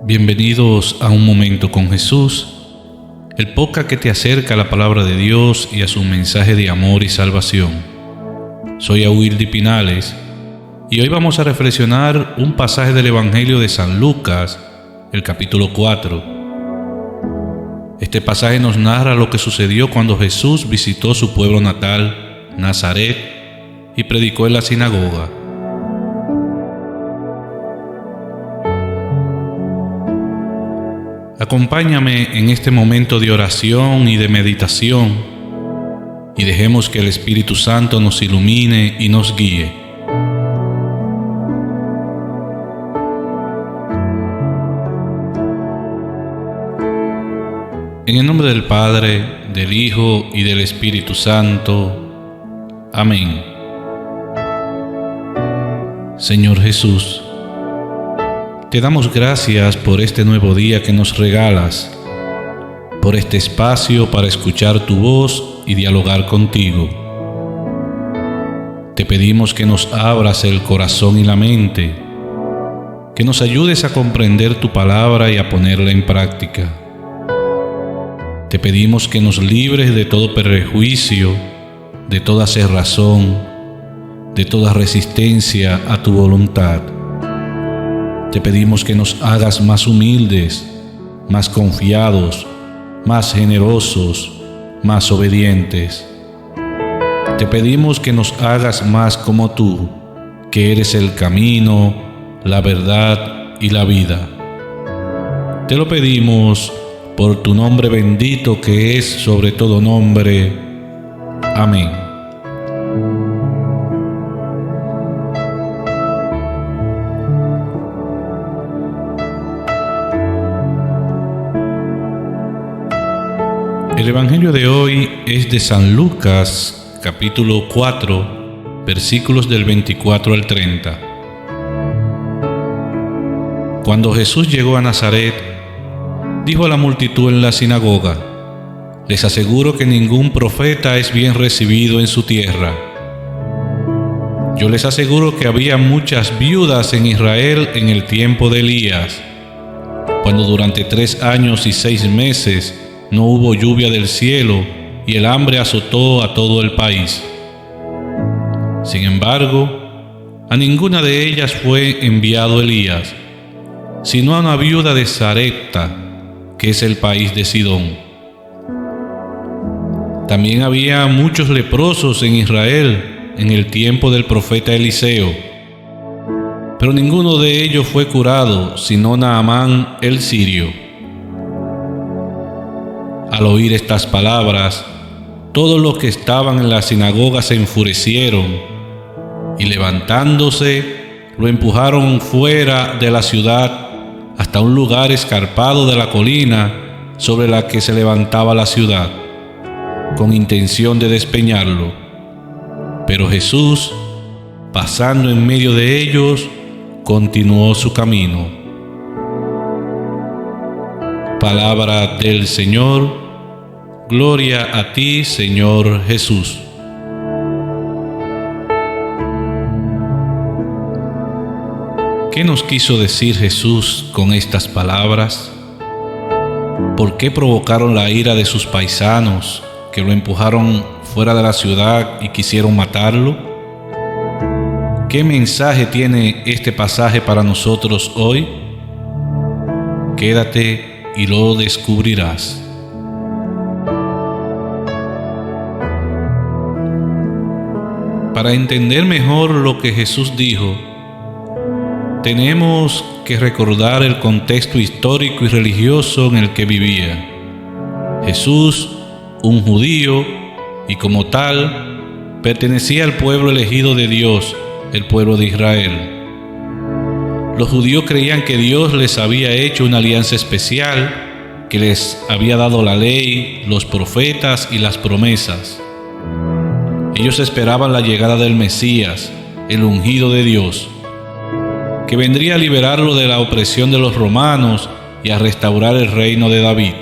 Bienvenidos a Un Momento con Jesús, el podcast que te acerca a la palabra de Dios y a su mensaje de amor y salvación. Soy Awildy Pinales y hoy vamos a reflexionar un pasaje del Evangelio de San Lucas, el capítulo 4. Este pasaje nos narra lo que sucedió cuando Jesús visitó su pueblo natal, Nazaret, y predicó en la sinagoga. Acompáñame en este momento de oración y de meditación y dejemos que el Espíritu Santo nos ilumine y nos guíe. En el nombre del Padre, del Hijo y del Espíritu Santo. Amén. Señor Jesús, te damos gracias por este nuevo día que nos regalas, por este espacio para escuchar tu voz y dialogar contigo. Te pedimos que nos abras el corazón y la mente, que nos ayudes a comprender tu palabra y a ponerla en práctica. Te pedimos que nos libres de todo prejuicio, de toda cerrazón, de toda resistencia a tu voluntad. Te pedimos que nos hagas más humildes, más confiados, más generosos, más obedientes. Te pedimos que nos hagas más como tú, que eres el camino, la verdad y la vida. Te lo pedimos por tu nombre bendito que es sobre todo nombre. Amén. El Evangelio de hoy es de San Lucas, capítulo 4, versículos del 24 al 30. Cuando Jesús llegó a Nazaret, dijo a la multitud en la sinagoga: «Les aseguro que ningún profeta es bien recibido en su tierra. Yo les aseguro que había muchas viudas en Israel en el tiempo de Elías, cuando durante 3 años y 6 meses no hubo lluvia del cielo y el hambre azotó a todo el país. Sin embargo, a ninguna de ellas fue enviado Elías, sino a una viuda de Sarepta, que es el país de Sidón. También había muchos leprosos en Israel en el tiempo del profeta Eliseo, pero ninguno de ellos fue curado, sino Naamán el sirio». Al oír estas palabras, todos los que estaban en la sinagoga se enfurecieron y levantándose, lo empujaron fuera de la ciudad hasta un lugar escarpado de la colina sobre la que se levantaba la ciudad, con intención de despeñarlo. Pero Jesús, pasando en medio de ellos, continuó su camino. Palabra del Señor. Gloria a ti, Señor Jesús. ¿Qué nos quiso decir Jesús con estas palabras? ¿Por qué provocaron la ira de sus paisanos, que lo empujaron fuera de la ciudad y quisieron matarlo? ¿Qué mensaje tiene este pasaje para nosotros hoy? Quédate y lo descubrirás. Para entender mejor lo que Jesús dijo, tenemos que recordar el contexto histórico y religioso en el que vivía. Jesús, un judío, y como tal, pertenecía al pueblo elegido de Dios, el pueblo de Israel. Los judíos creían que Dios les había hecho una alianza especial, que les había dado la ley, los profetas y las promesas. Ellos esperaban la llegada del Mesías, el ungido de Dios, que vendría a liberarlo de la opresión de los romanos y a restaurar el reino de David.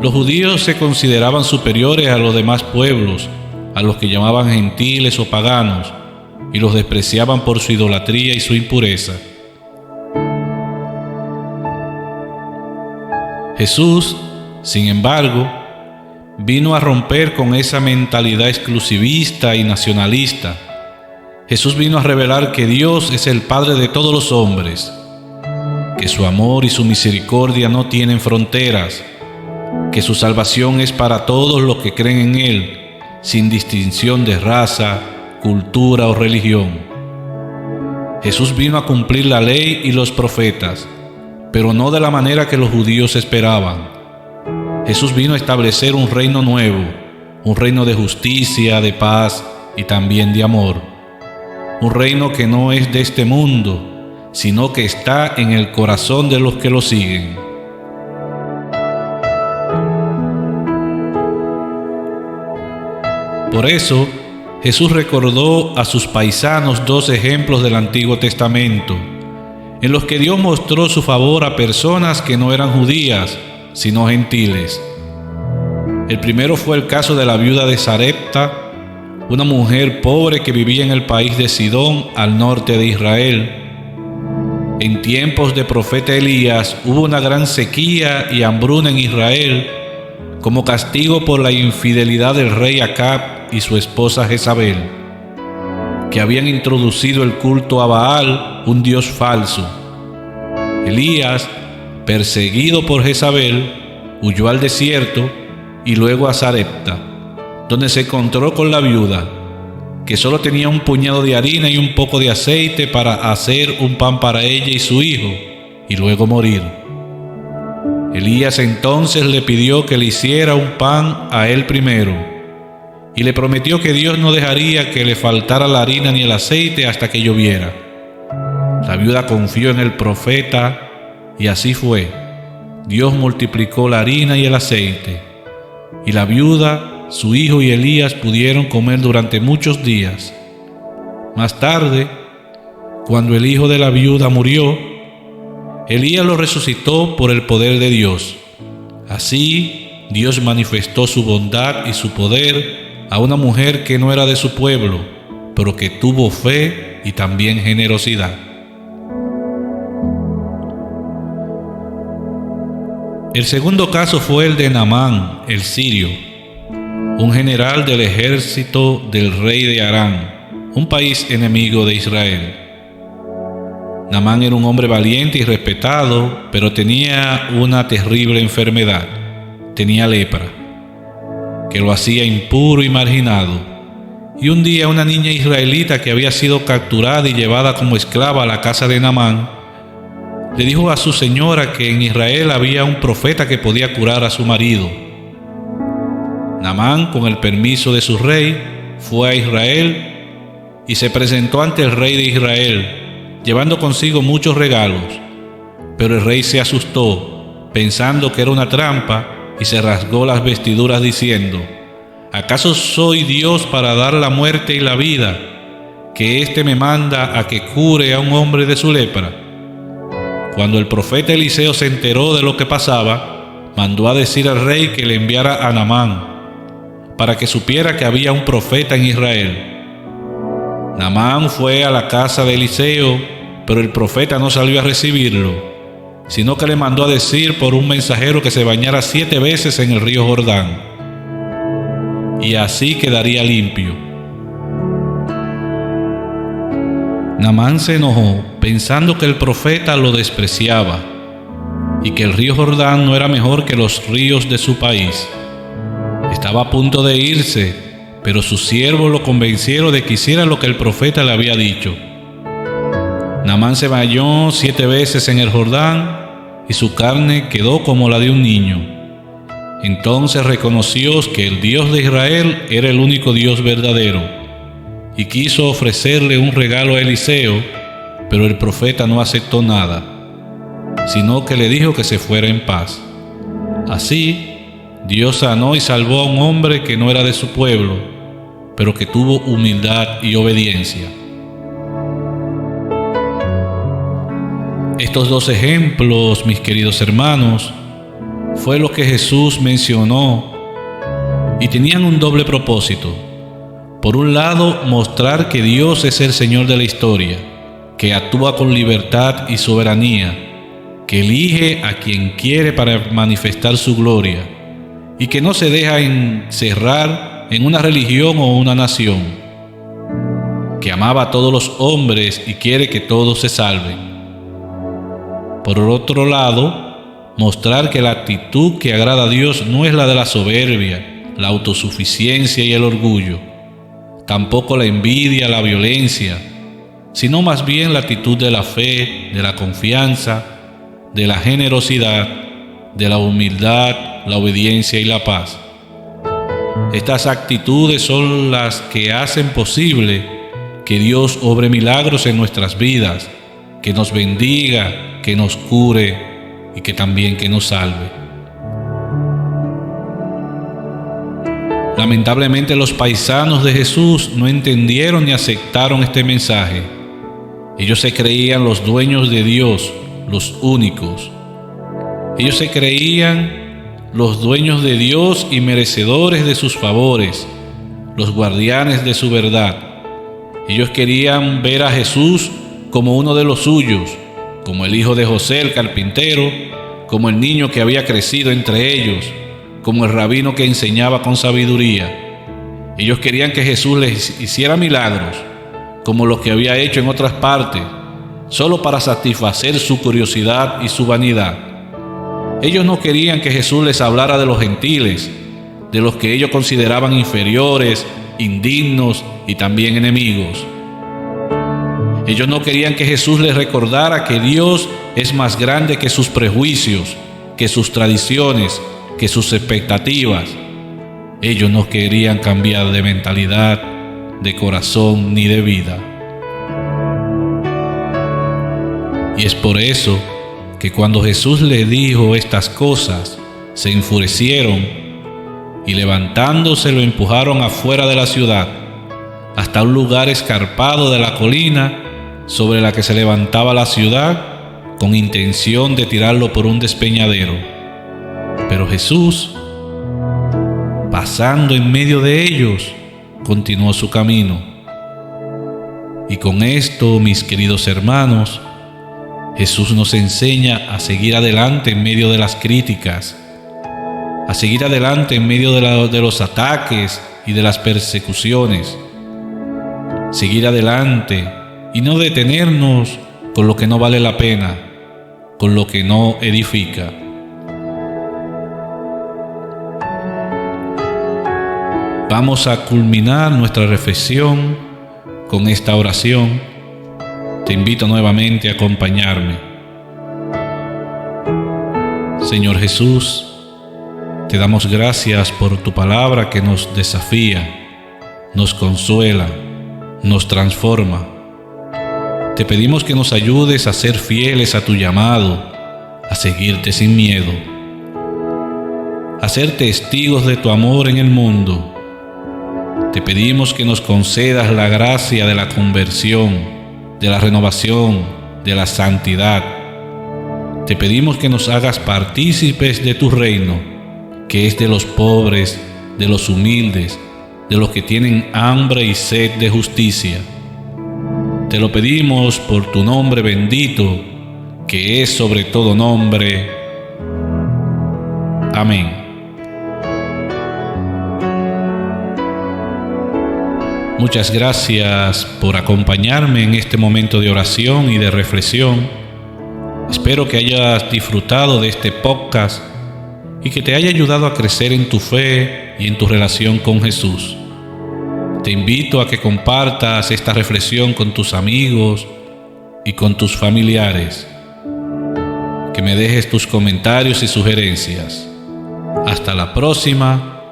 Los judíos se consideraban superiores a los demás pueblos, a los que llamaban gentiles o paganos, y los despreciaban por su idolatría y su impureza. Jesús, sin embargo, vino a romper con esa mentalidad exclusivista y nacionalista. Jesús vino a revelar que Dios es el Padre de todos los hombres, que su amor y su misericordia no tienen fronteras, que su salvación es para todos los que creen en Él, sin distinción de raza, cultura o religión. Jesús vino a cumplir la ley y los profetas, pero no de la manera que los judíos esperaban. Jesús vino a establecer un reino nuevo, un reino de justicia, de paz y también de amor. Un reino que no es de este mundo, sino que está en el corazón de los que lo siguen. Por eso, Jesús recordó a sus paisanos dos ejemplos del Antiguo Testamento, en los que Dios mostró su favor a personas que no eran judías, sino gentiles. El primero fue el caso de la viuda de Sarepta, una mujer pobre que vivía en el país de Sidón, al norte de Israel. En tiempos de profeta Elías hubo una gran sequía y hambruna en Israel, como castigo por la infidelidad del rey Acab y su esposa Jezabel, que habían introducido el culto a Baal, un dios falso. Elías, perseguido por Jezabel, huyó al desierto y luego a Sarepta, donde se encontró con la viuda, que solo tenía un puñado de harina y un poco de aceite para hacer un pan para ella y su hijo, y luego morir. Elías entonces le pidió que le hiciera un pan a él primero, y le prometió que Dios no dejaría que le faltara la harina ni el aceite hasta que lloviera. La viuda confió en el profeta, y así fue. Dios multiplicó la harina y el aceite, y la viuda, su hijo y Elías pudieron comer durante muchos días. Más tarde, cuando el hijo de la viuda murió, Elías lo resucitó por el poder de Dios. Así, Dios manifestó su bondad y su poder a una mujer que no era de su pueblo, pero que tuvo fe y también generosidad. El segundo caso fue el de Naamán, el sirio, un general del ejército del rey de Aram, un país enemigo de Israel. Naamán era un hombre valiente y respetado, pero tenía una terrible enfermedad. Tenía lepra, que lo hacía impuro y marginado. Y un día una niña israelita que había sido capturada y llevada como esclava a la casa de Naamán, le dijo a su señora que en Israel había un profeta que podía curar a su marido. Naamán, con el permiso de su rey, fue a Israel y se presentó ante el rey de Israel, llevando consigo muchos regalos. Pero el rey se asustó, pensando que era una trampa, y se rasgó las vestiduras diciendo: ¿acaso soy Dios para dar la muerte y la vida, que éste me manda a que cure a un hombre de su lepra? Cuando el profeta Eliseo se enteró de lo que pasaba, mandó a decir al rey que le enviara a Naamán, para que supiera que había un profeta en Israel. Naamán fue a la casa de Eliseo, pero el profeta no salió a recibirlo, sino que le mandó a decir por un mensajero que se bañara 7 veces en el río Jordán, y así quedaría limpio. Naamán se enojó, pensando que el profeta lo despreciaba, y que el río Jordán no era mejor que los ríos de su país. Estaba a punto de irse, pero sus siervos lo convencieron de que hiciera lo que el profeta le había dicho. Naamán se bañó 7 veces en el Jordán, y su carne quedó como la de un niño. Entonces reconoció que el Dios de Israel era el único Dios verdadero, y quiso ofrecerle un regalo a Eliseo, pero el profeta no aceptó nada, sino que le dijo que se fuera en paz. Así, Dios sanó y salvó a un hombre que no era de su pueblo, pero que tuvo humildad y obediencia. Estos dos ejemplos, mis queridos hermanos, fue lo que Jesús mencionó y tenían un doble propósito. Por un lado, mostrar que Dios es el Señor de la historia, que actúa con libertad y soberanía, que que elige a quien quiere para manifestar su gloria y que no se deja encerrar en una religión o una nación, que amaba a todos los hombres y quiere que todos se salven. Por otro lado, mostrar que la actitud que agrada a Dios no es la de la soberbia, la autosuficiencia y el orgullo, tampoco la envidia, la violencia, sino más bien la actitud de la fe, de la confianza, de la generosidad, de la humildad, la obediencia y la paz. Estas actitudes son las que hacen posible que Dios obre milagros en nuestras vidas, que nos bendiga, que nos cure y que también que nos salve. Lamentablemente los paisanos de Jesús no entendieron ni aceptaron este mensaje. Ellos se creían los dueños de Dios, los únicos. Ellos se creían los dueños de Dios y merecedores de sus favores, los guardianes de su verdad. Ellos querían ver a Jesús como uno de los suyos, como el hijo de José el carpintero, como el niño que había crecido entre ellos, como el rabino que enseñaba con sabiduría. Ellos querían que Jesús les hiciera milagros, como los que había hecho en otras partes, solo para satisfacer su curiosidad y su vanidad. Ellos no querían que Jesús les hablara de los gentiles, de los que ellos consideraban inferiores, indignos y también enemigos. Ellos no querían que Jesús les recordara que Dios es más grande que sus prejuicios, que sus tradiciones, que sus expectativas. Ellos no querían cambiar de mentalidad, de corazón ni de vida. Y es por eso que cuando Jesús les dijo estas cosas, se enfurecieron y levantándose lo empujaron afuera de la ciudad, hasta un lugar escarpado de la colina sobre la que se levantaba la ciudad, con intención de tirarlo por un despeñadero. Pero Jesús, pasando en medio de ellos, continuó su camino. Y con esto, mis queridos hermanos, Jesús nos enseña a seguir adelante en medio de las críticas, a seguir adelante en medio de los ataques y de las persecuciones, seguir adelante y no detenernos con lo que no vale la pena, con lo que no edifica. Vamos a culminar nuestra reflexión con esta oración. Te invito nuevamente a acompañarme. Señor Jesús, te damos gracias por tu palabra que nos desafía, nos consuela, nos transforma. Te pedimos que nos ayudes a ser fieles a tu llamado, a seguirte sin miedo, a ser testigos de tu amor en el mundo. Te pedimos que nos concedas la gracia de la conversión, de la renovación, de la santidad. Te pedimos que nos hagas partícipes de tu reino, que es de los pobres, de los humildes, de los que tienen hambre y sed de justicia. Te lo pedimos por tu nombre bendito, que es sobre todo nombre. Amén. Muchas gracias por acompañarme en este momento de oración y de reflexión. Espero que hayas disfrutado de este podcast y que te haya ayudado a crecer en tu fe y en tu relación con Jesús. Te invito a que compartas esta reflexión con tus amigos y con tus familiares. Que me dejes tus comentarios y sugerencias. Hasta la próxima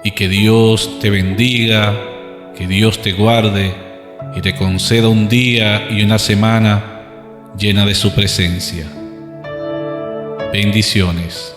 y que Dios te bendiga, que Dios te guarde y te conceda un día y una semana llena de su presencia. Bendiciones.